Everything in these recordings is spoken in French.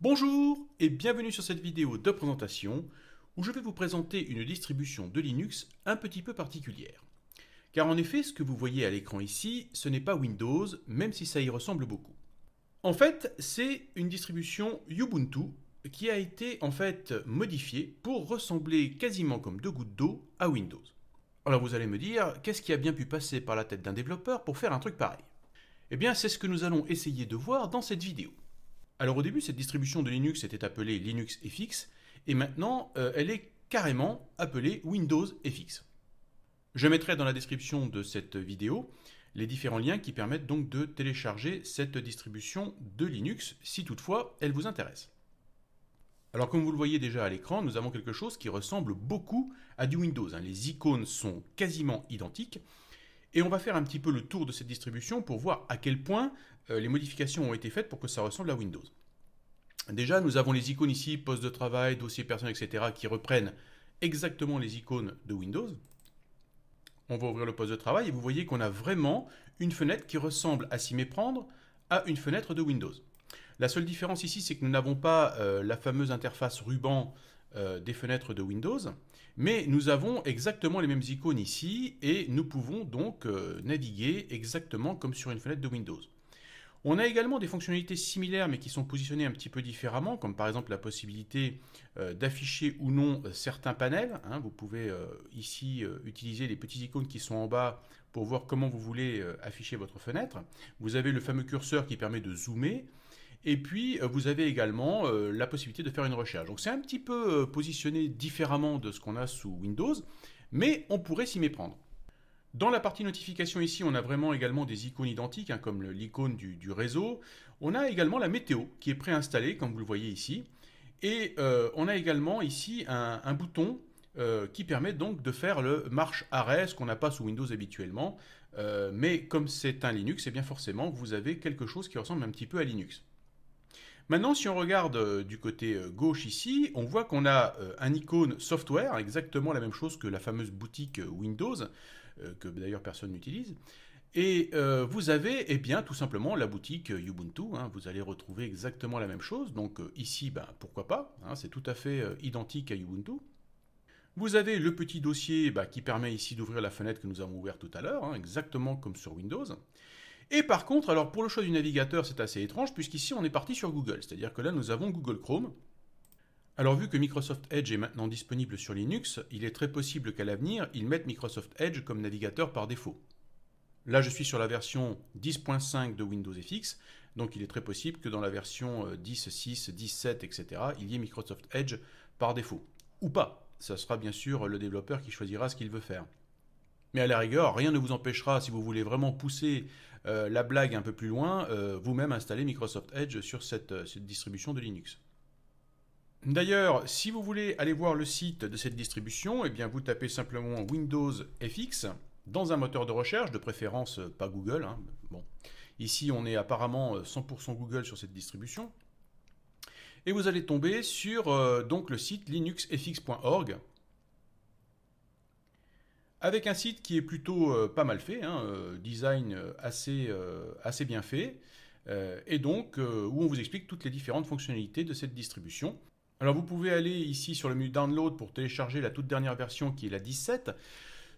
Bonjour et bienvenue sur cette vidéo de présentation où je vais vous présenter une distribution de Linux un petit peu particulière. Car en effet, ce que vous voyez à l'écran ici, ce n'est pas Windows, même si ça y ressemble beaucoup. En fait, c'est une distribution Ubuntu qui a été en fait modifiée pour ressembler quasiment comme deux gouttes d'eau à Windows. Alors vous allez me dire, qu'est-ce qui a bien pu passer par la tête d'un développeur pour faire un truc pareil? Eh bien, c'est ce que nous allons essayer de voir dans cette vidéo. Alors au début, cette distribution de Linux était appelée Linux FX, et maintenant, elle est carrément appelée Windows FX. Je mettrai dans la description de cette vidéo les différents liens qui permettent donc de télécharger cette distribution de Linux, si toutefois elle vous intéresse. Alors comme vous le voyez déjà à l'écran, nous avons quelque chose qui ressemble beaucoup à du Windows. Les icônes sont quasiment identiques, et on va faire un petit peu le tour de cette distribution pour voir à quel point les modifications ont été faites pour que ça ressemble à Windows. Déjà, nous avons les icônes ici, poste de travail, dossier personnel, etc., qui reprennent exactement les icônes de Windows. On va ouvrir le poste de travail et vous voyez qu'on a vraiment une fenêtre qui ressemble à s'y méprendre à une fenêtre de Windows. La seule différence ici, c'est que nous n'avons pas la fameuse interface ruban des fenêtres de Windows, mais nous avons exactement les mêmes icônes ici et nous pouvons donc naviguer exactement comme sur une fenêtre de Windows. On a également des fonctionnalités similaires mais qui sont positionnées un petit peu différemment, comme par exemple la possibilité d'afficher ou non certains panels. Vous pouvez ici utiliser les petits icônes qui sont en bas pour voir comment vous voulez afficher votre fenêtre. Vous avez le fameux curseur qui permet de zoomer. Et puis, vous avez également la possibilité de faire une recherche. Donc, c'est un petit peu positionné différemment de ce qu'on a sous Windows, mais on pourrait s'y méprendre. Dans la partie notification ici, on a vraiment également des icônes identiques, comme l'icône du réseau. On a également la météo qui est préinstallée, comme vous le voyez ici. Et on a également ici un bouton qui permet donc de faire le marche-arrêt, ce qu'on n'a pas sous Windows habituellement. Mais comme c'est un Linux, et bien forcément, vous avez quelque chose qui ressemble un petit peu à Linux. Maintenant, si on regarde du côté gauche ici, on voit qu'on a un icône software, exactement la même chose que la fameuse boutique Windows, que d'ailleurs personne n'utilise. Et vous avez tout simplement la boutique Ubuntu. Vous allez retrouver exactement la même chose. Donc ici, pourquoi pas, c'est tout à fait identique à Ubuntu. Vous avez le petit dossier qui permet ici d'ouvrir la fenêtre que nous avons ouverte tout à l'heure, exactement comme sur Windows. Et par contre, alors pour le choix du navigateur, c'est assez étrange, puisqu'ici on est parti sur Google, c'est-à-dire que là nous avons Google Chrome. Alors vu que Microsoft Edge est maintenant disponible sur Linux, il est très possible qu'à l'avenir, ils mettent Microsoft Edge comme navigateur par défaut. Là je suis sur la version 10.5 de Windows FX, donc il est très possible que dans la version 10.6, 10.7, etc., il y ait Microsoft Edge par défaut. Ou pas, ça sera bien sûr le développeur qui choisira ce qu'il veut faire. Mais à la rigueur, rien ne vous empêchera, si vous voulez vraiment pousser la blague un peu plus loin, vous-même installer Microsoft Edge sur cette distribution de Linux. D'ailleurs, si vous voulez aller voir le site de cette distribution, vous tapez simplement Windows FX dans un moteur de recherche, de préférence pas Google. Bon. Ici, on est apparemment 100% Google sur cette distribution. Et vous allez tomber sur donc le site linuxfx.org. Avec un site qui est plutôt pas mal fait, design assez bien fait, et donc où on vous explique toutes les différentes fonctionnalités de cette distribution. Alors vous pouvez aller ici sur le menu Download pour télécharger la toute dernière version qui est la 17,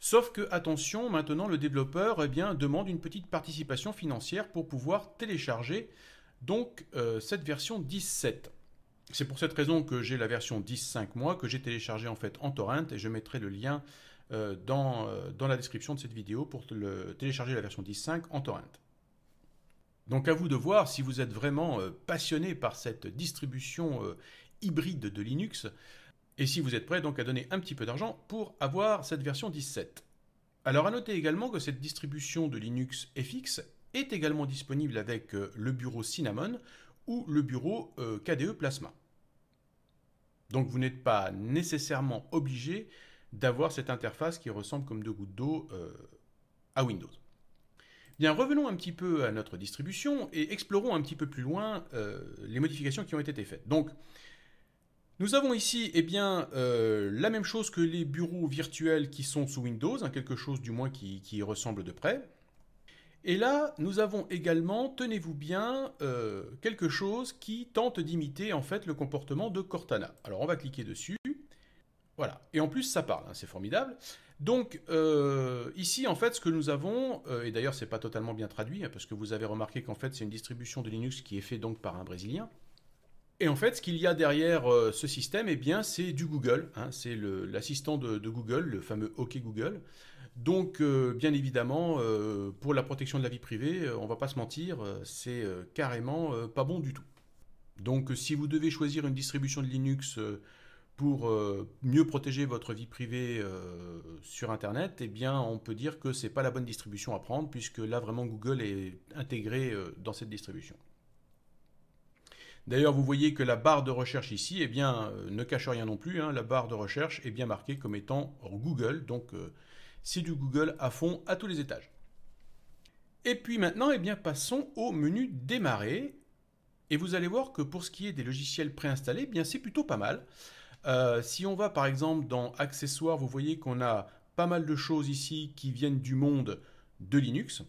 sauf que, attention, maintenant le développeur demande une petite participation financière pour pouvoir télécharger donc cette version 17. C'est pour cette raison que j'ai la version 10.5 mois que j'ai téléchargée en fait en torrent, et je mettrai le lien dans la description de cette vidéo pour télécharger la version 10.5 en torrent. Donc à vous de voir si vous êtes vraiment passionné par cette distribution hybride de Linux et si vous êtes prêt donc à donner un petit peu d'argent pour avoir cette version 17. Alors à noter également que cette distribution de Linux FX est également disponible avec le bureau Cinnamon ou le bureau KDE Plasma. Donc vous n'êtes pas nécessairement obligé d'avoir cette interface qui ressemble comme deux gouttes d'eau à Windows. Bien, revenons un petit peu à notre distribution et explorons un petit peu plus loin les modifications qui ont été faites. Donc, nous avons ici la même chose que les bureaux virtuels qui sont sous Windows, quelque chose du moins qui ressemble de près. Et là, nous avons également, tenez-vous bien, quelque chose qui tente d'imiter en fait le comportement de Cortana. Alors on va cliquer dessus. Voilà. Et en plus, ça parle, hein, c'est formidable. Donc, ici, en fait, ce que nous avons, et d'ailleurs, c'est pas totalement bien traduit, hein, parce que vous avez remarqué qu'en fait, c'est une distribution de Linux qui est faite donc par un Brésilien. Et en fait, ce qu'il y a derrière ce système, eh bien, c'est du Google, hein, c'est l'assistant de Google, le fameux OK Google. Donc, bien évidemment, pour la protection de la vie privée, on va pas se mentir, c'est carrément pas bon du tout. Donc, si vous devez choisir une distribution de Linux pour mieux protéger votre vie privée sur Internet, eh bien, on peut dire que c'est pas la bonne distribution à prendre, puisque là, vraiment, Google est intégré dans cette distribution. D'ailleurs, vous voyez que la barre de recherche ici, eh bien, ne cache rien non plus, hein, la barre de recherche est bien marquée comme étant Google, donc c'est du Google à fond à tous les étages. Et puis maintenant, eh bien, passons au menu démarrer, et vous allez voir que pour ce qui est des logiciels préinstallés, eh bien, c'est plutôt pas mal. Si on va par exemple dans accessoires, vous voyez qu'on a pas mal de choses ici qui viennent du monde de Linux.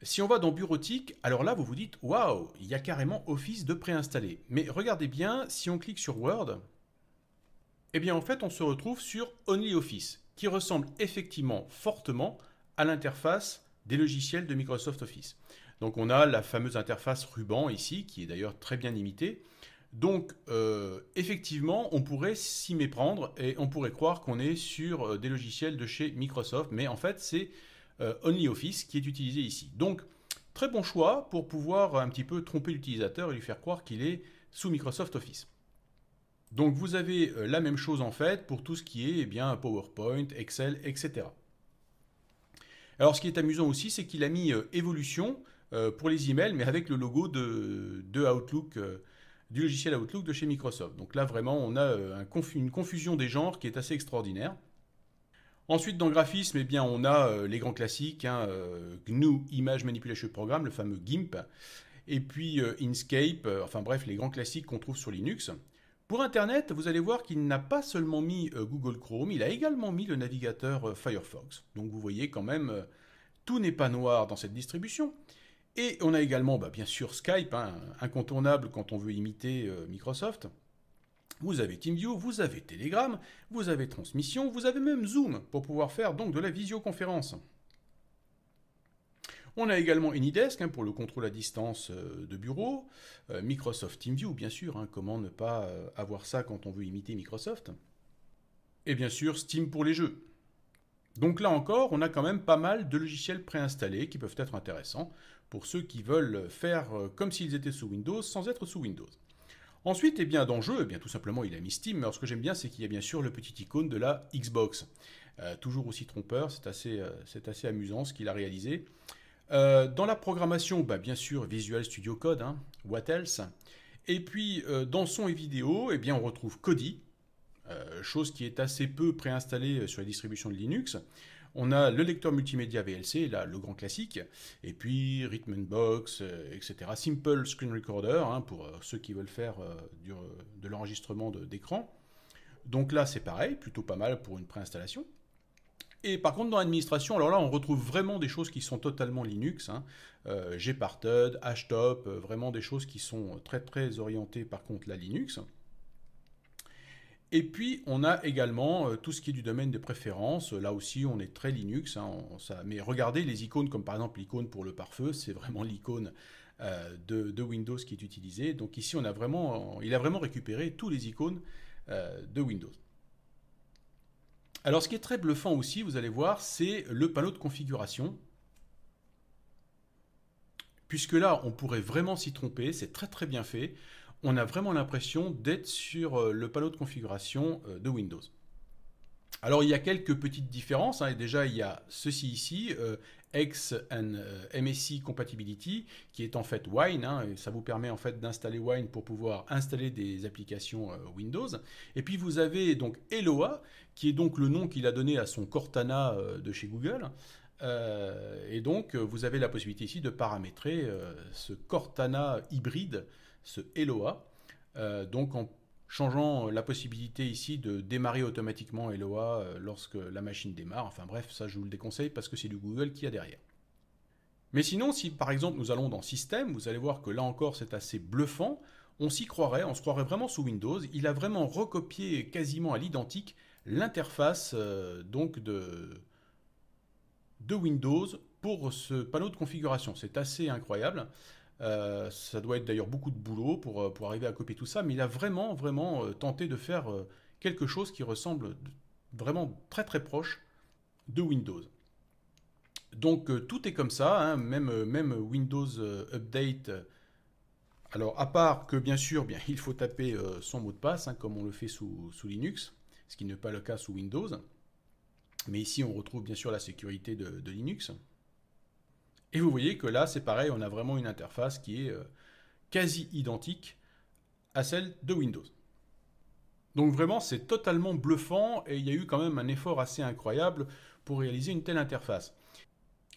Si on va dans bureautique, alors là vous vous dites waouh, il y a carrément Office de préinstallé. Mais regardez bien, si on clique sur Word, eh bien en fait on se retrouve sur OnlyOffice, qui ressemble effectivement fortement à l'interface des logiciels de Microsoft Office. Donc on a la fameuse interface ruban ici, qui est d'ailleurs très bien imitée. Donc, effectivement, on pourrait s'y méprendre et on pourrait croire qu'on est sur des logiciels de chez Microsoft, mais en fait, c'est OnlyOffice qui est utilisé ici. Donc, très bon choix pour pouvoir un petit peu tromper l'utilisateur et lui faire croire qu'il est sous Microsoft Office. Donc, vous avez la même chose en fait pour tout ce qui est bien, PowerPoint, Excel, etc. Alors, ce qui est amusant aussi, c'est qu'il a mis Evolution pour les emails, mais avec le logo de Outlook. Du logiciel Outlook de chez Microsoft. Donc là, vraiment, on a une confusion des genres qui est assez extraordinaire. Ensuite, dans graphisme, eh bien, on a les grands classiques, hein, GNU Image Manipulation Program, le fameux GIMP, et puis Inkscape, enfin bref, les grands classiques qu'on trouve sur Linux. Pour Internet, vous allez voir qu'il n'a pas seulement mis Google Chrome, il a également mis le navigateur Firefox. Donc vous voyez quand même, tout n'est pas noir dans cette distribution. Et on a également, bien sûr, Skype, hein, incontournable quand on veut imiter Microsoft. Vous avez TeamView, vous avez Telegram, vous avez Transmission, vous avez même Zoom pour pouvoir faire donc de la visioconférence. On a également AnyDesk pour le contrôle à distance de bureau, Microsoft TeamView bien sûr, hein, comment ne pas avoir ça quand on veut imiter Microsoft. Et bien sûr Steam pour les jeux. Donc là encore, on a quand même pas mal de logiciels préinstallés qui peuvent être intéressants pour ceux qui veulent faire comme s'ils étaient sous Windows sans être sous Windows. Ensuite, eh bien, dans le jeu, eh bien, tout simplement, il a mis Steam. Mais alors, ce que j'aime bien, c'est qu'il y a bien sûr le petit icône de la Xbox. Toujours aussi trompeur, c'est assez amusant ce qu'il a réalisé. Dans la programmation, bien sûr, Visual Studio Code, hein, what else. Et puis, dans son et vidéo, eh bien, on retrouve Kodi, chose qui est assez peu préinstallée sur les distributions de Linux. On a le lecteur multimédia VLC, là, le grand classique, et puis Rhythmbox, etc. Simple Screen Recorder, hein, pour ceux qui veulent faire de l'enregistrement d'écran. Donc là, c'est pareil, plutôt pas mal pour une préinstallation. Et par contre, dans l'administration, alors là, on retrouve vraiment des choses qui sont totalement Linux. Hein. Gparted, Hashtop, vraiment des choses qui sont très très orientées par contre la Linux. Et puis, on a également tout ce qui est du domaine de préférence. Là aussi, on est très Linux. Hein, mais regardez les icônes, comme par exemple l'icône pour le pare-feu, c'est vraiment l'icône de Windows qui est utilisée. Donc ici, il a vraiment récupéré tous les icônes de Windows. Alors, ce qui est très bluffant aussi, vous allez voir, c'est le panneau de configuration. Puisque là, on pourrait vraiment s'y tromper, c'est très très bien fait. On a vraiment l'impression d'être sur le panneau de configuration de Windows. Alors il y a quelques petites différences, hein, et déjà il y a ceci ici, X and MSI Compatibility, qui est en fait Wine, hein, et ça vous permet en fait d'installer Wine pour pouvoir installer des applications Windows. Et puis vous avez donc Eloa, qui est donc le nom qu'il a donné à son Cortana de chez Google. Et donc vous avez la possibilité ici de paramétrer ce Cortana hybride, ce Eloa, donc en changeant la possibilité ici de démarrer automatiquement Eloa lorsque la machine démarre. Enfin bref, ça je vous le déconseille parce que c'est du Google qu'il y a derrière. Mais sinon, si par exemple nous allons dans Système, vous allez voir que là encore c'est assez bluffant. On s'y croirait, on se croirait vraiment sous Windows. Il a vraiment recopié quasiment à l'identique l'interface donc de Windows pour ce panneau de configuration. C'est assez incroyable. Ça doit être d'ailleurs beaucoup de boulot pour arriver à copier tout ça, mais il a vraiment tenté de faire quelque chose qui ressemble vraiment très très proche de Windows. Donc tout est comme ça, hein, même Windows Update. Alors à part que bien sûr, il faut taper son mot de passe, hein, comme on le fait sous Linux, ce qui n'est pas le cas sous Windows. Mais ici on retrouve bien sûr la sécurité de Linux. Et vous voyez que là c'est pareil, on a vraiment une interface qui est quasi identique à celle de Windows. Donc vraiment c'est totalement bluffant et il y a eu quand même un effort assez incroyable pour réaliser une telle interface.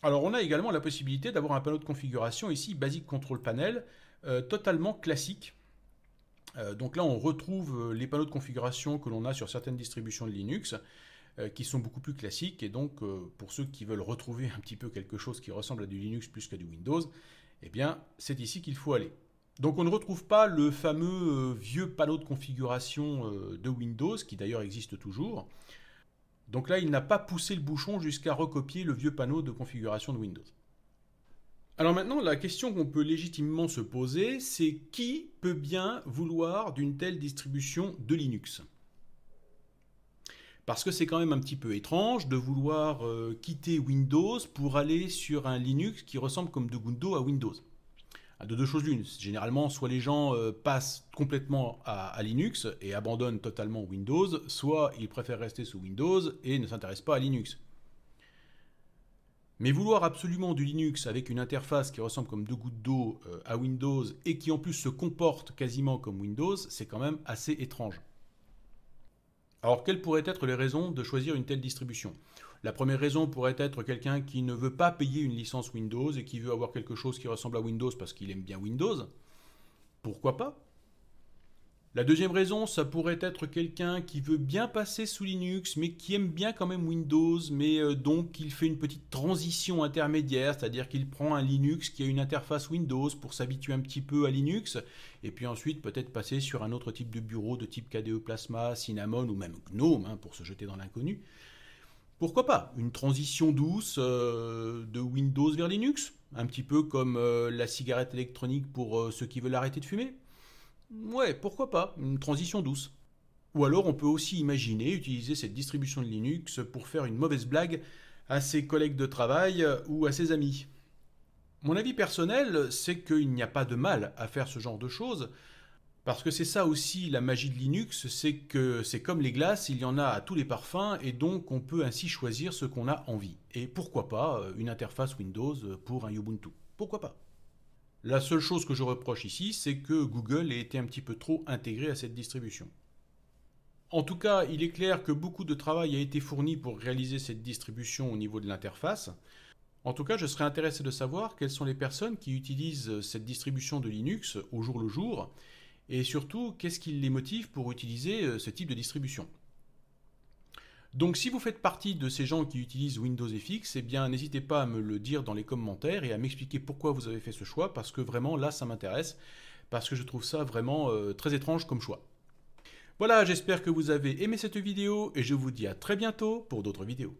Alors on a également la possibilité d'avoir un panneau de configuration ici, Basic Control Panel, totalement classique. Donc là on retrouve les panneaux de configuration que l'on a sur certaines distributions de Linux, qui sont beaucoup plus classiques, et donc pour ceux qui veulent retrouver un petit peu quelque chose qui ressemble à du Linux plus qu'à du Windows, eh bien c'est ici qu'il faut aller. Donc on ne retrouve pas le fameux vieux panneau de configuration de Windows, qui d'ailleurs existe toujours. Donc là, il n'a pas poussé le bouchon jusqu'à recopier le vieux panneau de configuration de Windows. Alors maintenant, la question qu'on peut légitimement se poser, c'est qui peut bien vouloir d'une telle distribution de Linux? Parce que c'est quand même un petit peu étrange de vouloir quitter Windows pour aller sur un Linux qui ressemble comme de Gundo à Windows. De deux choses l'une. Généralement, soit les gens passent complètement à Linux et abandonnent totalement Windows, soit ils préfèrent rester sous Windows et ne s'intéressent pas à Linux. Mais vouloir absolument du Linux avec une interface qui ressemble comme deux gouttes d'eau à Windows et qui en plus se comporte quasiment comme Windows, c'est quand même assez étrange. Alors, quelles pourraient être les raisons de choisir une telle distribution? La première raison pourrait être quelqu'un qui ne veut pas payer une licence Windows et qui veut avoir quelque chose qui ressemble à Windows parce qu'il aime bien Windows. Pourquoi pas? La deuxième raison, ça pourrait être quelqu'un qui veut bien passer sous Linux, mais qui aime bien quand même Windows, mais donc il fait une petite transition intermédiaire, c'est-à-dire qu'il prend un Linux qui a une interface Windows pour s'habituer un petit peu à Linux, et puis ensuite peut-être passer sur un autre type de bureau de type KDE Plasma, Cinnamon ou même GNOME, hein, pour se jeter dans l'inconnu. Pourquoi pas? Une transition douce de Windows vers Linux, un petit peu comme la cigarette électronique pour ceux qui veulent arrêter de fumer. Ouais, pourquoi pas? Une transition douce. Ou alors on peut aussi imaginer utiliser cette distribution de Linux pour faire une mauvaise blague à ses collègues de travail ou à ses amis. Mon avis personnel, c'est qu'il n'y a pas de mal à faire ce genre de choses, parce que c'est ça aussi la magie de Linux, c'est que c'est comme les glaces, il y en a à tous les parfums, et donc on peut ainsi choisir ce qu'on a envie. Et pourquoi pas une interface Windows pour un Ubuntu? Pourquoi pas? La seule chose que je reproche ici, c'est que Google ait été un petit peu trop intégré à cette distribution. En tout cas, il est clair que beaucoup de travail a été fourni pour réaliser cette distribution au niveau de l'interface. En tout cas, je serais intéressé de savoir quelles sont les personnes qui utilisent cette distribution de Linux au jour le jour, et surtout, qu'est-ce qui les motive pour utiliser ce type de distribution. Donc si vous faites partie de ces gens qui utilisent Windows FX, eh bien n'hésitez pas à me le dire dans les commentaires et à m'expliquer pourquoi vous avez fait ce choix, parce que vraiment là ça m'intéresse, parce que je trouve ça vraiment très étrange comme choix. Voilà, j'espère que vous avez aimé cette vidéo et je vous dis à très bientôt pour d'autres vidéos.